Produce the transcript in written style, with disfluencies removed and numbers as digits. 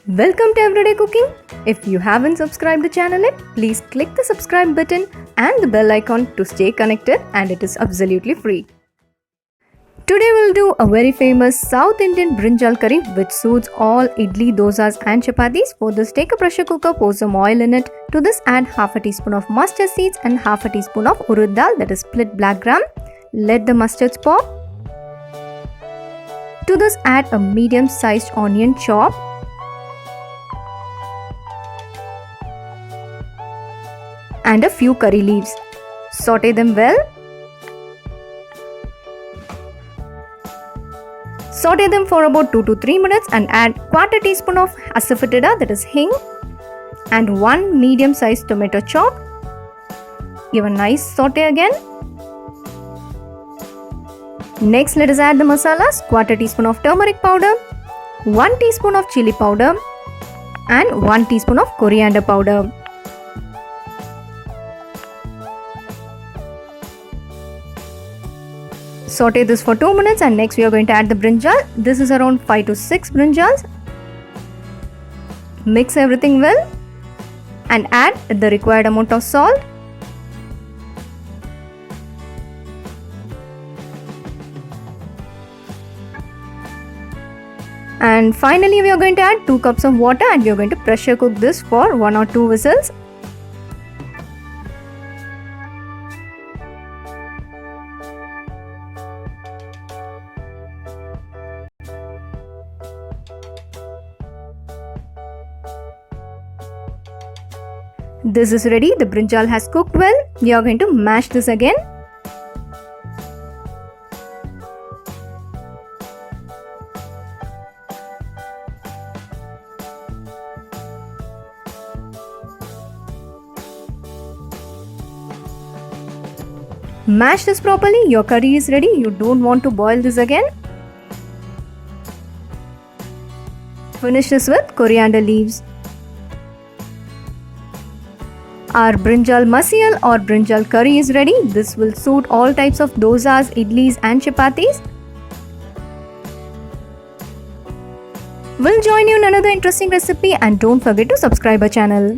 Welcome to Everyday Cooking. If you haven't subscribed the channel yet, please click the subscribe button and the bell icon to stay connected, and it is absolutely free. Today we'll do a very famous South Indian brinjal curry which suits all idli, dosas and chappathis. For this, take a pressure cooker, pour some oil in it. To this, add half a teaspoon of mustard seeds and half a teaspoon of urud dal, that is split black gram. Let the mustards pop. To this, add a medium-sized onion chop. And a few curry leaves. Saute them well. Saute them for about 2 to 3 minutes and add quarter teaspoon of asafoetida, that is hing, and 1 medium-sized tomato chop. Give a nice saute again. Next, let us add the masalas: quarter teaspoon of turmeric powder, 1 teaspoon of chili powder, and 1 teaspoon of coriander powder. Saute this for 2 minutes, and next we are going to add the brinjal. This is around 5 to 6 brinjals. Mix everything well and add the required amount of salt. And finally we are going to add 2 cups of water, and we are going to pressure cook this for 1 or 2 whistles. This is ready. The brinjal has cooked well. We are going to mash this again. Mash this properly. Your curry is ready. You don't want to boil this again. Finish this with coriander leaves. Our brinjal masiyal or brinjal curry is ready. This will suit all types of dosas, idlis and chappathis. We'll join you in another interesting recipe, and don't forget to subscribe our channel.